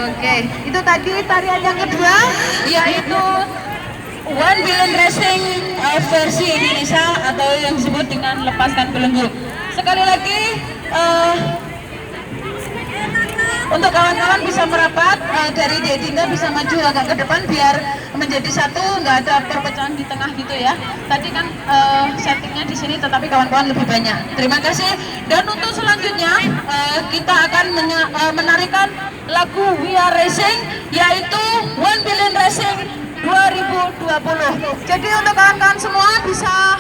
Oke, itu tadi tarian yang kedua yaitu One Billion Racing versi Indonesia atau yang disebut dengan lepaskan belenggu. Sekali lagi untuk kawan-kawan bisa merapat dari D3 bisa maju agak ke depan biar menjadi satu, nggak ada perpecahan di tengah gitu ya. Tadi kan settingnya di sini, tetapi kawan-kawan lebih banyak. Terima kasih. Dan untuk selanjutnya kita akan menarikan lagu We Are Racing yaitu One Billion Racing 2020. Jadi untuk kawan-kawan semua bisa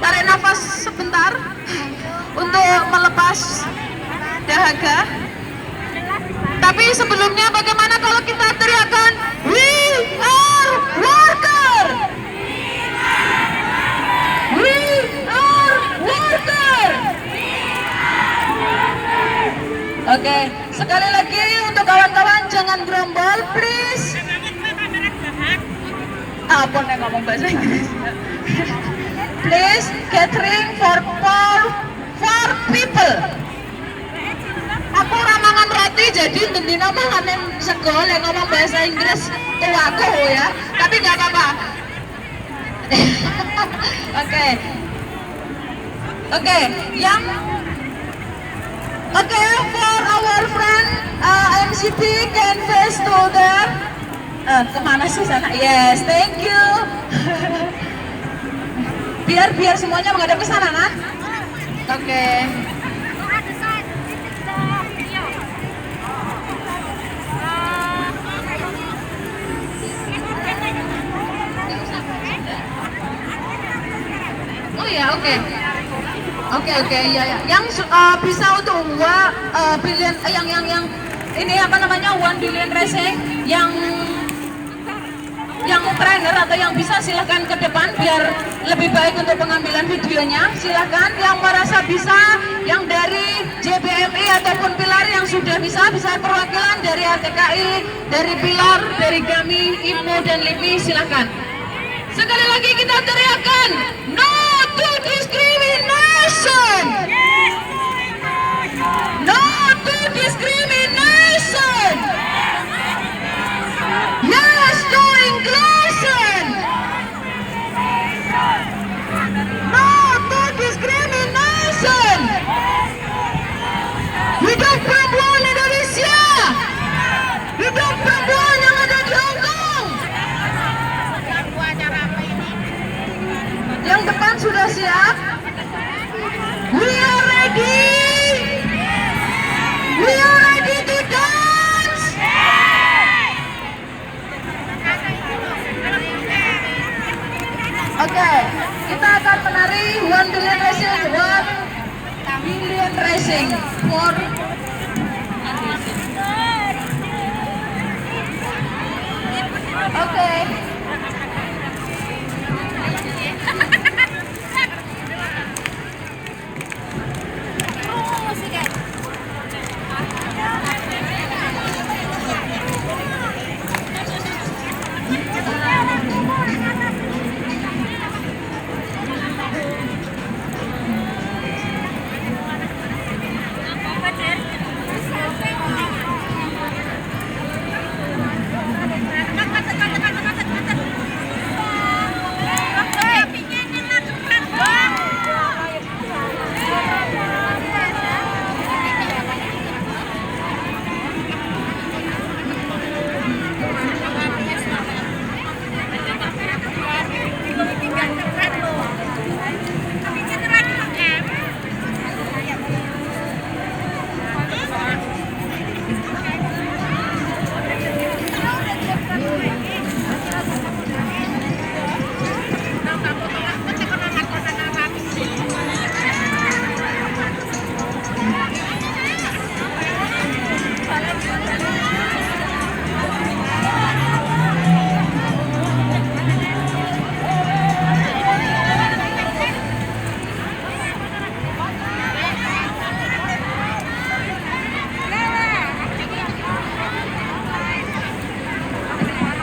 tarik nafas sebentar untuk melepas dahaga. Tapi sebelumnya bagaimana kalau kita teriakan We Are Worker? We Are Worker. Oke, sekali lagi untuk kawan-kawan jangan gerombol please. Apa nih ngomong bahasa Inggris? Please catering for people. Aku ramangan roti jadi tendina manganin segol yang ngomong bahasa Inggris tuaku ya, tapi nggak apa-apa. Oke, yang for our friend MCP can face to the kemana sih sana? Yes, thank you. biar semuanya menghadap ke sana, nah. Oke. Oh ya, oke, ya. Yang bisa untuk billion, yang ini apa namanya One Billion Racing, yang trainer atau yang bisa silahkan ke depan biar lebih baik untuk pengambilan videonya. Silahkan yang merasa bisa, yang dari JBMI ataupun Pilar yang sudah bisa perwakilan dari RTKI, dari Pilar, dari GAMI, IMO dan LIPI, silahkan. Sekali lagi kita teriakan No to Discrimination. No to Discrimination. Yes to Inclusion. No to Discrimination. Hidup perempuan Indonesia. Hidup perempuan yang ada di Hong Kong. Yang depan sudah siap? We are ready. We are ready to dance. Oke, kita akan menari One Billion Racing, One Billion Racing for Oke.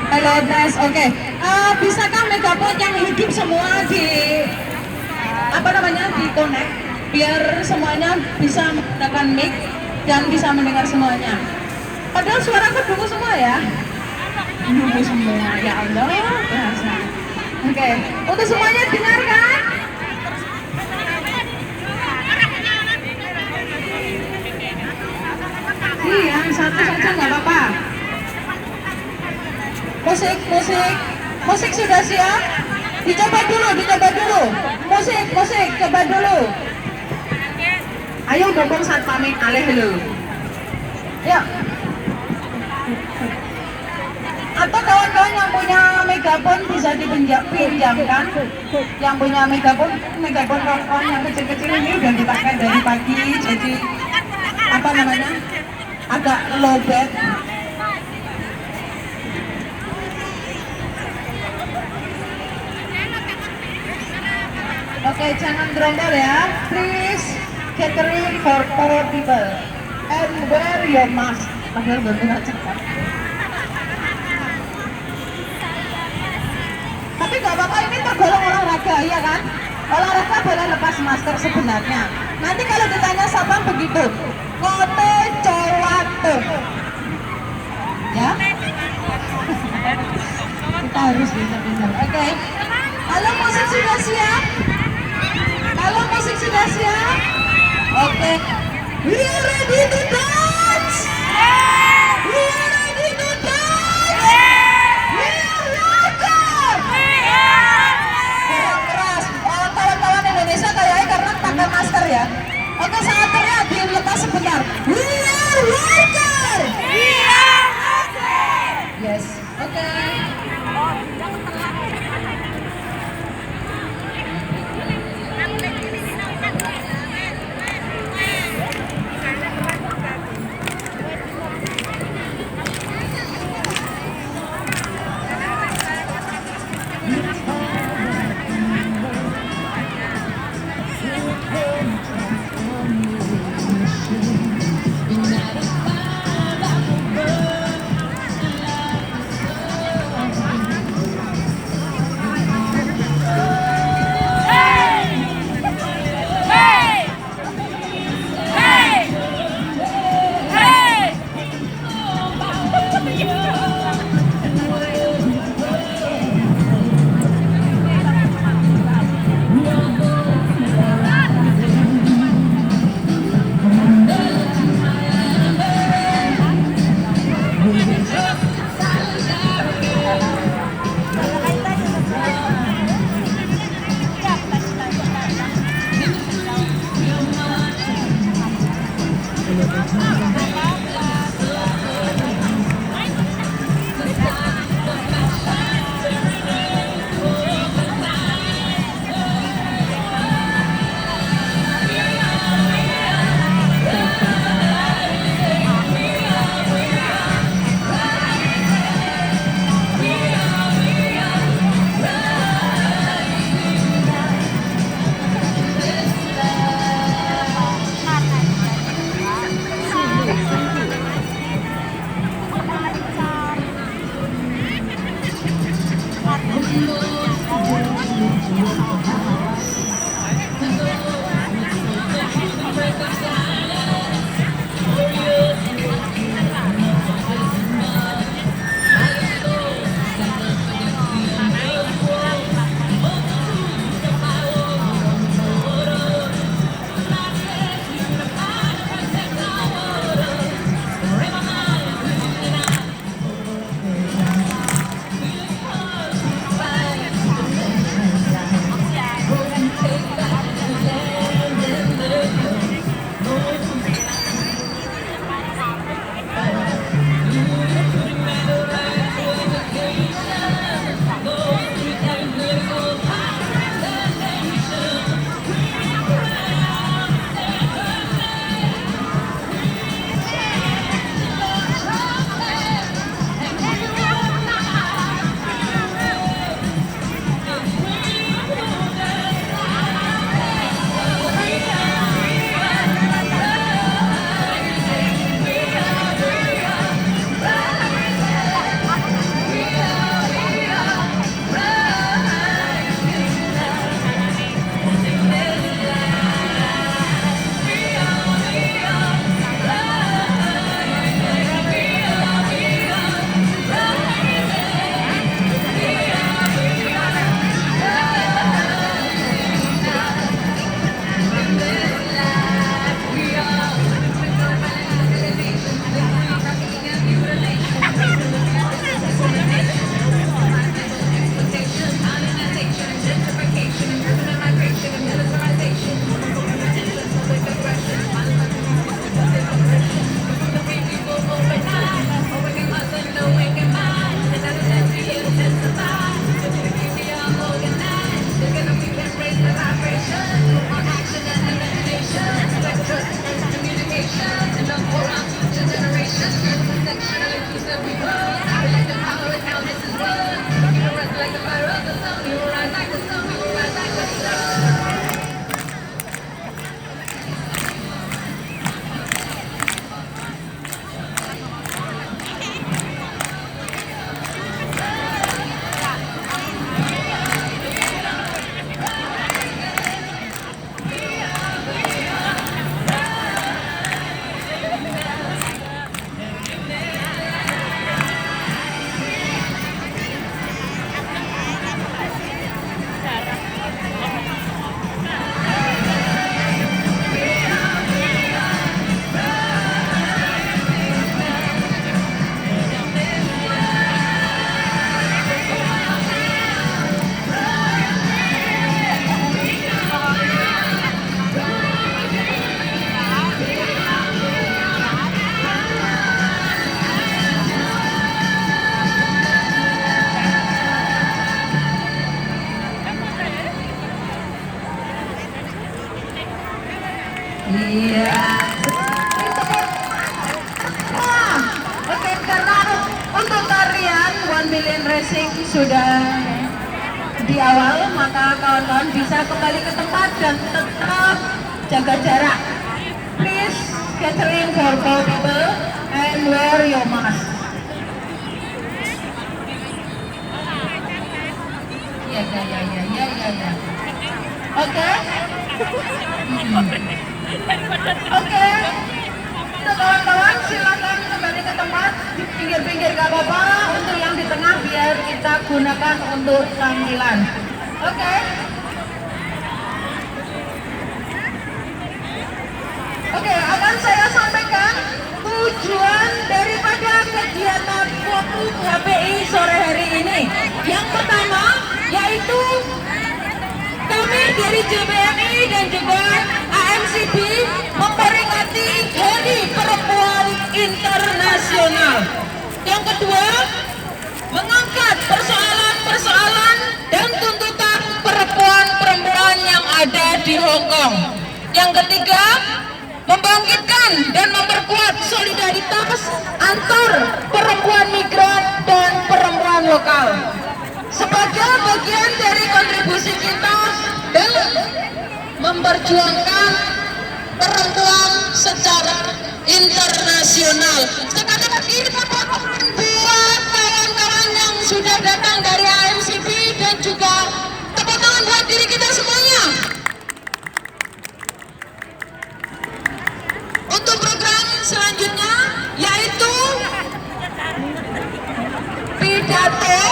Halo Blas, oke. Bisakah megapod yang hidup semua di di connect biar semuanya bisa menggunakan mic dan bisa mendengar semuanya. Padahal suaraku dungu semua ya. Dungu semua, ya Allah, bahasa. Oke, untuk semuanya dengarkan. Yang satu saja nggak apa-apa. Musik sudah siap? Dicoba dulu. Musik, coba dulu. Ayo ngomong saat pamit alih dulu. Ya. Atau kawan-kawan yang punya megafon bisa dipinjamkan. Yang punya megafon rokok yang kecil-kecil ini udah dipakai dari pagi, jadi apa namanya? Agak lowbat. Oke, jangan gerombol ya. Please catering for 4 people and wear your mask. Padahal benar cepat. Tapi nggak apa-apa, ini tergolong olahraga, ya kan? Olahraga boleh lepas masker sebenarnya. Nanti kalau ditanya siapa begitu, kote cowate, ya? Kita harus bisa. Oke. Halo, musik sudah siap? Oke. We are ready to dance. We are ready to dance. We are welcome. Kurang keras. Kawan-kawan Indonesia kayaknya karena pakai masker ya. Oke, sangat terlihat dilepas sebentar. We are welcome. Yes. Oke. Iya. Wah, oke, karena untuk tarian 1 Million Racing sudah di awal, maka kawan-kawan bisa kembali ke tempat dan tetap jaga jarak. Please catering for 4 people and wear your mask. Ya. Oke. Oke. Untuk kawan-kawan silakan kembali ke tempat, di pinggir-pinggir gak apa-apa, untuk yang di tengah biar kita gunakan untuk tampilan. Oke. Oke, akan saya sampaikan tujuan daripada kegiatan Fokus HPI sore hari ini. Yang pertama yaitu kami dari JBMI dan juga AMCB memperingati Hari Perempuan Internasional. Yang kedua, mengangkat persoalan-persoalan dan tuntutan perempuan-perempuan yang ada di Hong Kong. Yang ketiga, membangkitkan dan memperkuat solidaritas antar perempuan migran dan perempuan lokal sebagai bagian dari kontribusi kita dalam memperjuangkan perempuan secara internasional. Sekali lagi tepuk tangan buat kawan-kawan yang sudah datang dari AMCB dan juga tepuk tangan buat diri kita semuanya. Untuk program selanjutnya yaitu pidato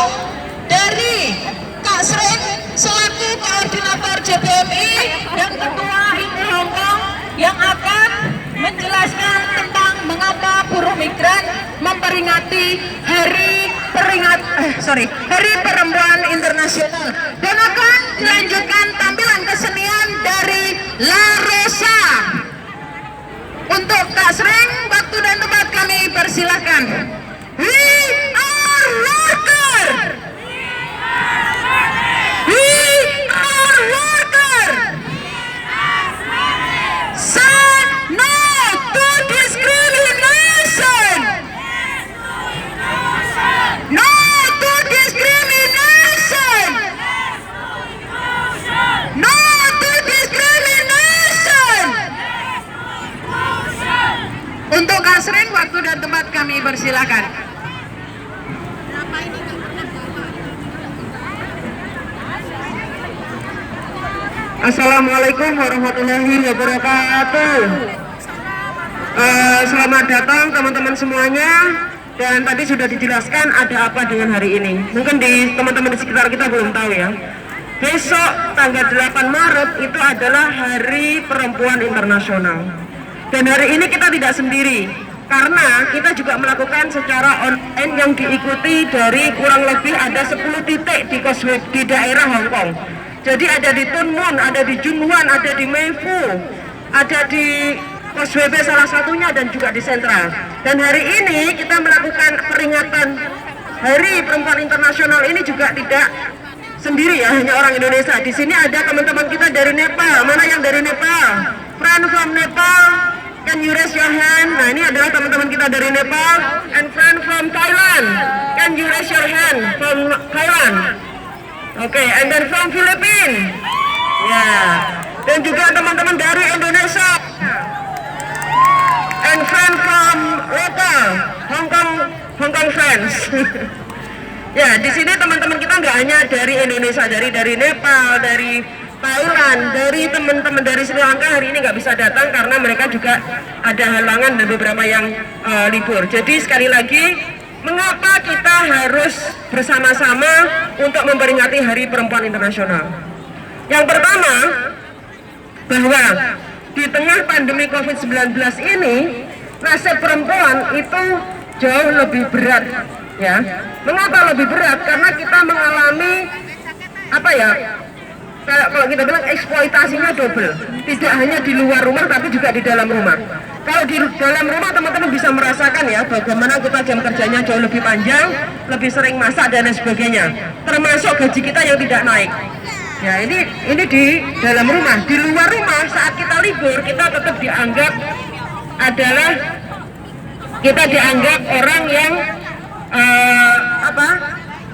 dari Kak Sreng selaku koordinator JBMI dan ketua IMI Hong Kong yang akan menjelaskan tentang mengapa buruh migran memperingati Hari Perempuan Internasional, dan akan dilanjutkan tampilan kesenian dari La Rosa. Untuk Kak Sreng, waktu dan tempat kami persilahkan. We are worker. We are worker. Say no to discrimination. No to discrimination. No to discrimination. Untuk Kak Sreng, waktu dan tempat kami persilakan. Assalamualaikum warahmatullahi wabarakatuh. Selamat datang teman-teman semuanya. Dan tadi sudah dijelaskan ada apa dengan hari ini. Mungkin di teman-teman di sekitar kita belum tahu ya. Besok tanggal 8 Maret itu adalah Hari Perempuan Internasional. Dan hari ini kita tidak sendiri, karena kita juga melakukan secara online yang diikuti dari kurang lebih ada 10 titik di Causeway di daerah Hong Kong. Jadi ada di Tuen Mun, ada di Tsuen Wan, ada di Mei Fu, ada di Causeway Bay salah satunya, dan juga di Sentral. Dan hari ini kita melakukan peringatan Hari Perempuan Internasional ini juga tidak sendiri ya, hanya orang Indonesia. Di sini ada teman-teman kita dari Nepal. Mana yang dari Nepal? Friend from Nepal, can you raise your hand? Nah, ini adalah teman-teman kita dari Nepal. And friend from Thailand, can you raise your hand from Thailand? Oke, and then from Philippines. Ya. Dan juga teman-teman dari Indonesia. And friend from local Hong Kong friends. Ya, di sini teman-teman kita nggak hanya dari Indonesia, dari Nepal, dari Thailand, dari teman-teman dari Sri Lanka hari ini nggak bisa datang karena mereka juga ada halangan dan beberapa yang libur. Jadi sekali lagi, mengapa kita harus bersama-sama untuk memperingati Hari Perempuan Internasional? Yang pertama, bahwa di tengah pandemi COVID-19 ini, nasib perempuan itu jauh lebih berat. Ya, mengapa lebih berat? Karena kita mengalami apa ya? Kalau kita bilang eksploitasinya double, tidak hanya di luar rumah tapi juga di dalam rumah. Kalau di dalam rumah teman-teman bisa merasakan ya bagaimana kita jam kerjanya jauh lebih panjang, lebih sering masak dan lain sebagainya. Termasuk gaji kita yang tidak naik. Ya ini di dalam rumah. Di luar rumah saat kita libur kita tetap dianggap adalah orang yang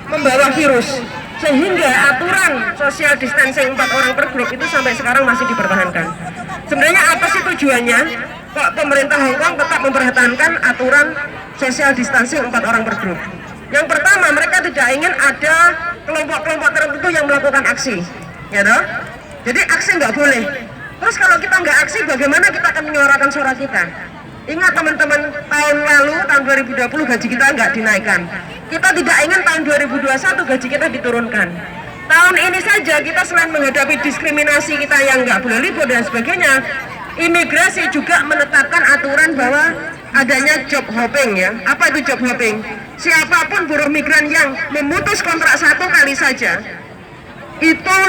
membawa virus, sehingga aturan social distancing 4 orang per grup itu sampai sekarang masih dipertahankan. Sebenarnya apa sih tujuannya? Kok pemerintah Hong Kong tetap mempertahankan aturan social distancing 4 orang per grup? Yang pertama, mereka tidak ingin ada kelompok-kelompok tertentu yang melakukan aksi, ya toh? Jadi aksi nggak boleh. Terus kalau kita nggak aksi, bagaimana kita akan menyuarakan suara kita? Ingat teman-teman, tahun lalu, tahun 2020 gaji kita nggak dinaikkan. Kita tidak ingin tahun 2021 gaji kita diturunkan. Tahun ini saja kita selain menghadapi diskriminasi kita yang nggak boleh libur dan sebagainya, imigrasi juga menetapkan aturan bahwa adanya job hopping, ya. Apa itu job hopping? Siapapun buruh migran yang memutus kontrak 1 kali saja, itu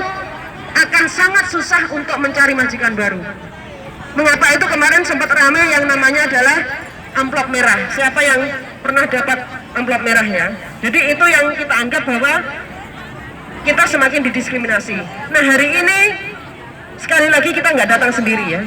akan sangat susah untuk mencari majikan baru. Mengapa itu kemarin sempat ramai yang namanya adalah amplop merah. Siapa yang pernah dapat amplop merah, ya? Jadi itu yang kita anggap bahwa kita semakin didiskriminasi. Nah, hari ini sekali lagi kita nggak datang sendiri, ya.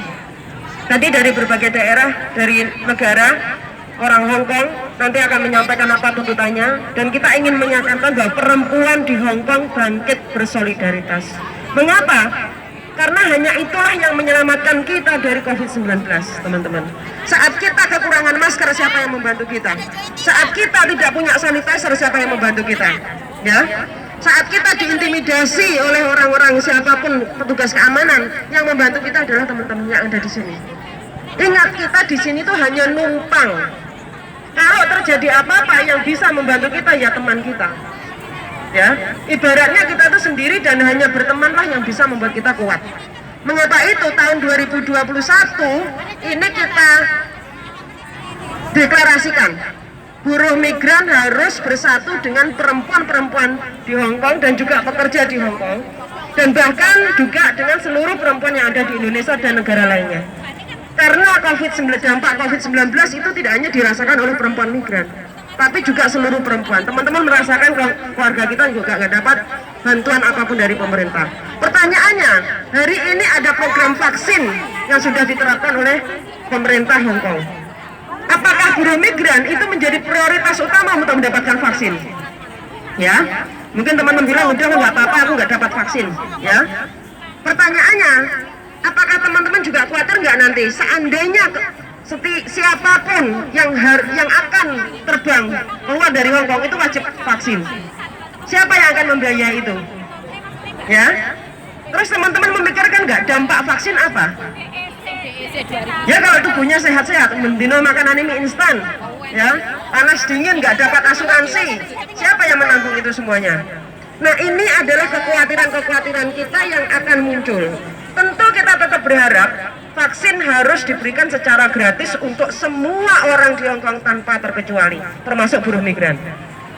Tadi dari berbagai daerah, dari negara, orang Hong Kong nanti akan menyampaikan apa tuntutannya, dan kita ingin menyatakan bahwa perempuan di Hong Kong bangkit bersolidaritas. Mengapa? Karena hanya itulah yang menyelamatkan kita dari COVID-19, teman-teman. Saat kita kekurangan masker, siapa yang membantu kita? Saat kita tidak punya sanitizer, siapa yang membantu kita? Ya. Saat kita diintimidasi oleh orang-orang siapapun petugas keamanan, yang membantu kita adalah teman-teman yang ada di sini. Ingat, kita di sini tuh hanya numpang. Kalau terjadi apa-apa, yang bisa membantu kita ya teman kita. Ya, ibaratnya kita tuh sendiri dan hanya bertemanlah yang bisa membuat kita kuat. Mengapa itu tahun 2021 ini kita deklarasikan buruh migran harus bersatu dengan perempuan-perempuan di Hong Kong dan juga pekerja di Hong Kong, dan bahkan juga dengan seluruh perempuan yang ada di Indonesia dan negara lainnya. Karena dampak COVID-19 itu tidak hanya dirasakan oleh perempuan migran, tapi juga seluruh perempuan. Teman-teman merasakan keluarga kita juga nggak dapat bantuan apapun dari pemerintah. Pertanyaannya, hari ini ada program vaksin yang sudah diterapkan oleh pemerintah Hong Kong. Apakah buruh migran itu menjadi prioritas utama untuk mendapatkan vaksin? Ya, mungkin teman-teman bilang udah nggak apa-apa, aku nggak dapat vaksin. Ya, pertanyaannya, apakah teman-teman juga khawatir nggak nanti seandainya siapapun yang akan terbang keluar dari Hong Kong itu wajib vaksin? Siapa yang akan membiayai itu? Ya, terus teman-teman memikirkan nggak dampak vaksin apa? Ya, kalau tubuhnya sehat-sehat, mendino makanan ini instan, ya, panas dingin nggak dapat asuransi, siapa yang menanggung itu semuanya? Nah, ini adalah kekhawatiran-kekhawatiran kita yang akan muncul. Tentu kita tetap berharap vaksin harus diberikan secara gratis untuk semua orang di Hong Kong tanpa terkecuali, termasuk buruh migran.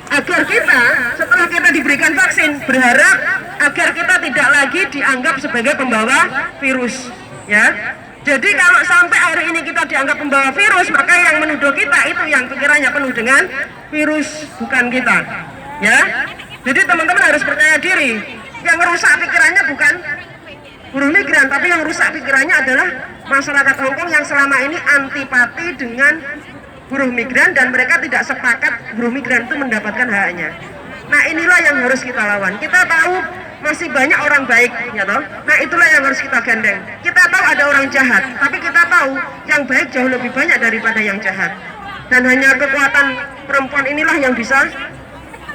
Agar kita, setelah kita diberikan vaksin, berharap agar kita tidak lagi dianggap sebagai pembawa virus, ya. Jadi kalau sampai hari ini kita dianggap pembawa virus, maka yang menuduh kita itu yang pikirannya penuh dengan virus, bukan kita, ya. Jadi teman-teman harus percaya diri. Yang merusak pikirannya bukan buruh migran, tapi yang rusak pikirannya adalah masyarakat Hong Kong yang selama ini antipati dengan buruh migran dan mereka tidak sepakat buruh migran itu mendapatkan haknya. Nah, inilah yang harus kita lawan. Kita tahu masih banyak orang baik, ya toh. Nah, itulah yang harus kita gandeng. Kita tahu ada orang jahat, tapi kita tahu yang baik jauh lebih banyak daripada yang jahat. Dan hanya kekuatan perempuan inilah yang bisa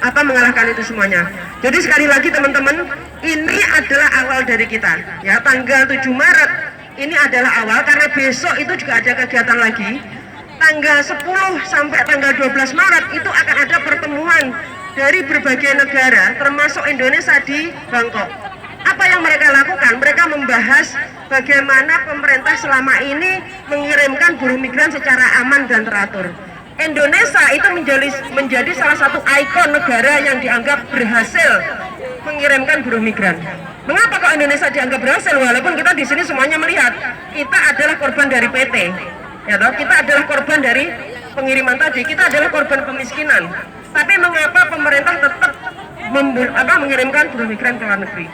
mengalahkan itu semuanya. Jadi sekali lagi teman-teman, ini adalah awal dari kita, ya. Tanggal 7 Maret ini adalah awal, karena besok itu juga ada kegiatan lagi. Tanggal 10 sampai tanggal 12 Maret itu akan ada pertemuan dari berbagai negara termasuk Indonesia di Bangkok. Apa yang mereka lakukan? Mereka membahas bagaimana pemerintah selama ini mengirimkan buruh migran secara aman dan teratur. Indonesia itu menjadi salah satu ikon negara yang dianggap berhasil mengirimkan buruh migran. Mengapa kok Indonesia dianggap berhasil? Walaupun kita di sini semuanya melihat kita adalah korban dari PT, ya toh? Kita adalah korban dari pengiriman tadi, kita adalah korban kemiskinan. Tapi mengapa pemerintah tetap mengirimkan buruh migran ke luar negeri?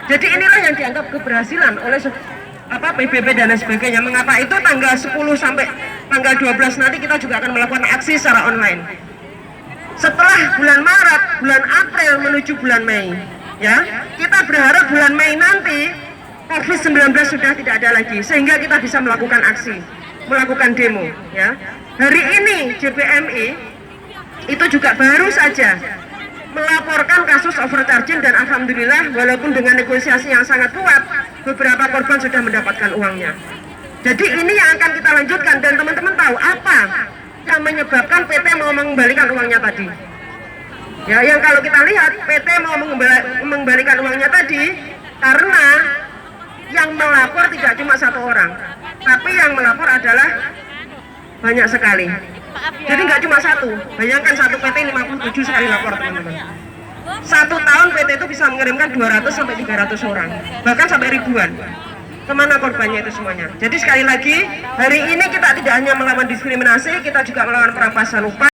Jadi inilah yang dianggap keberhasilan oleh PBB dan lain sebagainya. Mengapa itu tanggal 10 sampai tanggal 12 nanti kita juga akan melakukan aksi secara online. Setelah bulan Maret, bulan April menuju bulan Mei, ya, kita berharap bulan Mei nanti COVID-19 sudah tidak ada lagi, sehingga kita bisa melakukan aksi, melakukan demo, ya. Hari ini JPMI itu juga baru saja melaporkan kasus overcharging dan alhamdulillah walaupun dengan negosiasi yang sangat kuat, beberapa korban sudah mendapatkan uangnya. Jadi ini yang akan kita lanjutkan dan teman-teman tahu apa yang menyebabkan PT mau mengembalikan uangnya tadi. Ya, yang kalau kita lihat PT mau mengembalikan uangnya tadi karena yang melapor tidak cuma satu orang, tapi yang melapor adalah banyak sekali. Jadi nggak cuma satu, bayangkan satu PT 57 sekali lapor teman-teman. Satu tahun PT itu bisa mengirimkan 200 sampai 300 orang, bahkan sampai ribuan. Kemana korbannya itu semuanya? Jadi sekali lagi, hari ini kita tidak hanya melawan diskriminasi, kita juga melawan perampasan upah.